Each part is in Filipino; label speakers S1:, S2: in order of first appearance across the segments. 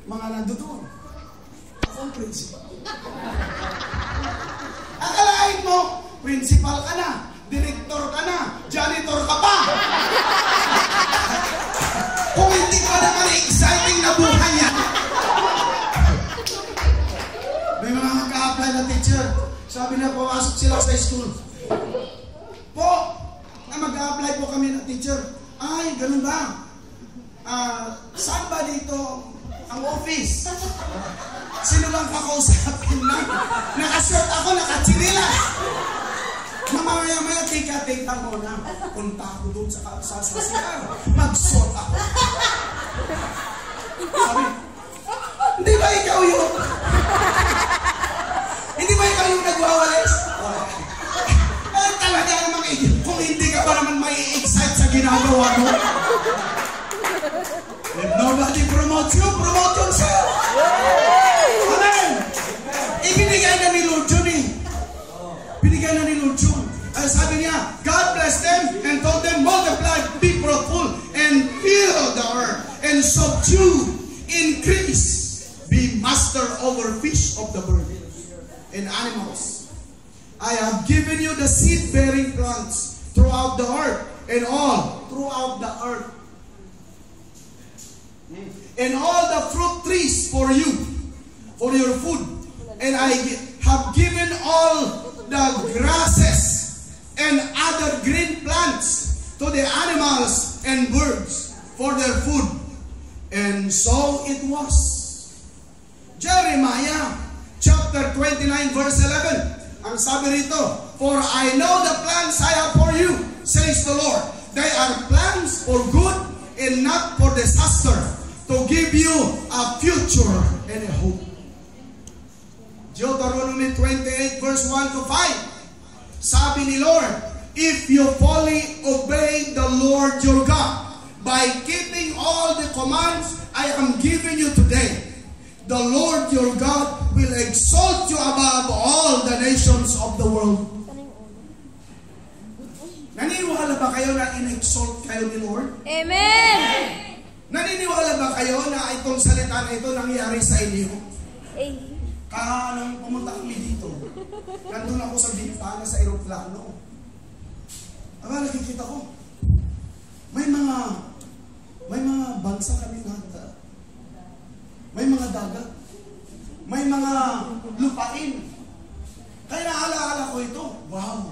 S1: mga nandoon. Ako ang principal. Akalain mo, principal ka na, director ka na, janitor ka pa. Kung hindi ka naman exciting na buhay yan. May mga nagka-apply na teacher. Sabi na, pumasok sila sa school. Po, na mag-a-apply po kami na teacher. Ay, ganun ba? Saan ba dito ang office? Sino bang kakausapin na? Nakashort ako, nakatsinilas. Mamaya-maya, tika-tika mo na. Punta ako doon sa CR. Mag-short ako. Sabi, hindi ba ikaw yun? Hindi ba ikaw yung nagwawalis? Talaga namang kung hindi ka pa naman may excite sa ginagawa mo. If nobody promotes you, promote yourself. Amen. Ibinigay na ni Lord John eh. Binigay na ni Lord John. Sabi niya, God blessed them and told them, multiply, be fruitful, and fill the earth, and subdue, increase, be master over fish of the bird and animals. I have given you the seed-bearing plants throughout the earth, and all throughout the earth, and all the fruit trees for you, for your food. And I have given all the grasses and other green plants to the animals and birds for their food. And so it was. Jeremiah chapter 29 verse 11. Ang sabi rito, for I know the plans I have for you, says the Lord. They are plans for good and not for disaster, to give you a future and a hope. Deuteronomy 28 verse 1 to 5. Sabi ni Lord, if you fully obey the Lord your God by keeping all the commands I am giving you today, the Lord your God will exalt you above all the nations of the world. Naniniwala ba kayo na in-exalt kayo ni Lord?
S2: Amen!
S1: Naniniwala ba kayo na itong salita na ito nangyari sa inyo? Nung pumunta kami dito, nandun ako sa bintana sa aeroplano. Aba, nakikita ko, may mga bansa kami nata. May mga dagat. May mga lupain. Kaya naalaala ko ito, wow,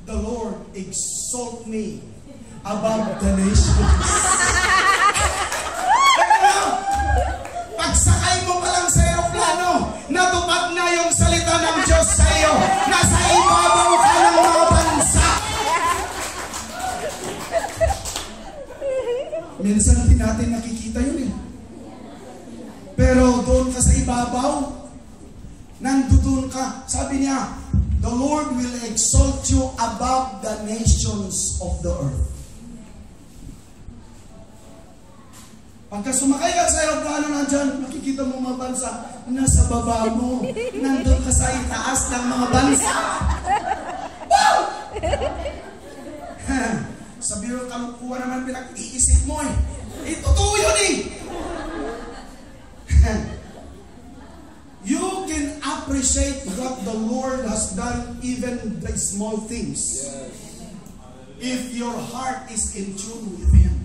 S1: the Lord exalt me above the nations. Pagsakay mo pa lang sa aeroplano, natupad na yung salita ng Diyos sa iyo. Nasa ibabaw ka ng mga bansa. Minsan hindi natin nakikita yun eh. Pero doon ka sa ibabaw, nandoon ka. Sabi niya, the Lord will exalt you above the nations of the earth. Pagka sumakay ka sa aeroplano nandyan, makikita mo mga bansa, nasa baba mo, nandun ka sa itaas ng mga bansa. Wow! Sa biro kalukuha naman pinag-iisip mo eh. Totoo yun eh. You can appreciate what the Lord has done, even the small things. If your heart is in tune with Him.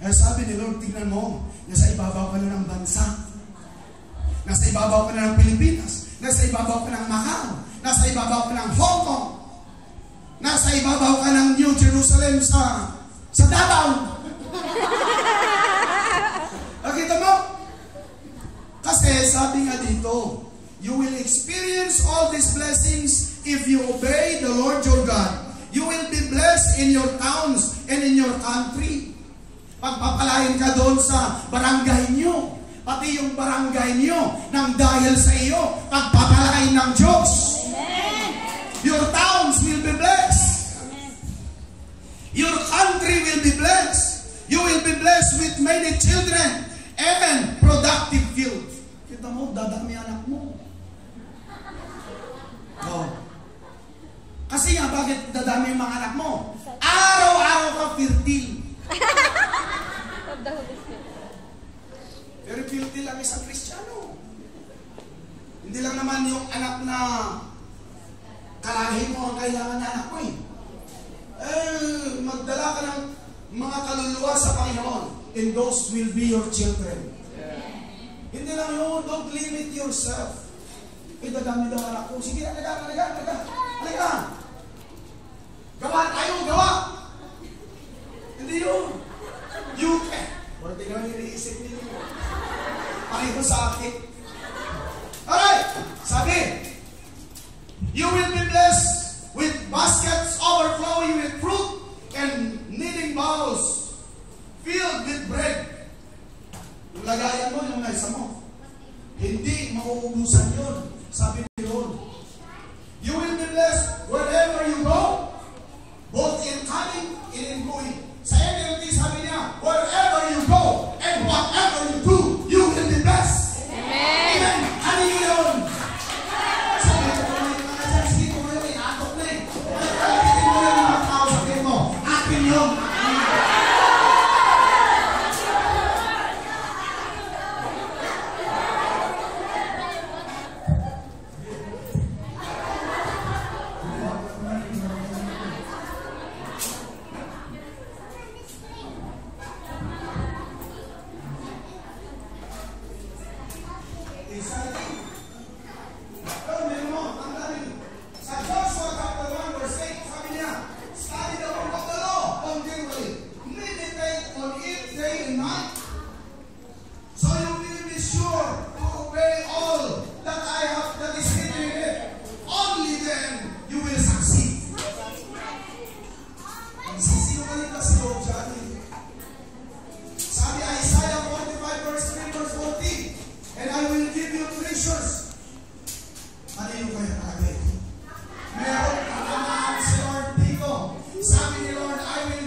S1: Sabi ni Lord, tingnan mo, nasa ibabaw ka na ng bansa. Nasa ibabaw ka na ng Pilipinas. Nasa ibabaw ka ng Macau. Nasa ibabaw ka ng Hong Kong. Nasa ibabaw ka ng New Jerusalem sa Davao. Nakita mo? Kasi sabi nga dito, you will experience all these blessings if you obey the Lord your God. You will be blessed in your towns and in your country. Pagpapalain ka doon sa barangay nyo. Pati yung barangay nyo, nang dahil sa iyo, pagpapalain ng Diyos. Amen. Your towns will be blessed. Amen. Your country will be blessed. You will be blessed with many children and productive field. Kita mo, dadami anak mo. Oh. Kasi nga, bakit dadami yung mga anak mo? Araw-araw ka fertile. Very filthy lang isang Kristiyano. Hindi lang naman yung anak na kalahi mo ang kailangan na anak mo eh. Magdala ka ng mga kaluluwa sa Panginoon, and those will be your children. Hindi lang yun, don't limit yourself. Dadami daw anak ko. Sige, alaga. Gawa tayo, gawa. Hindi yun. You can. Wala tingnan yung iniisip ninyo. Pakito sa akin. Alright, sabi, you will be blessed with baskets overflowing with fruit and kneading bowls filled with bread. Yung lagayan mo, yung naisa mo. Hindi mauubusan yun. Sabi ni Lord, you will be blessed wherever you go, both in coming and in going. Sa NLT sabi niya, wherever you go and whatever you do, you will be blessed. Amen. Ano yun? Sabi ko po yung mga dyan, sige ko ngayon, inatok na eh. Kalitin mo yung mga tao, sabihin mo, akin yun. Meron ka naman si Lord dito. Sabi ni Lord, I will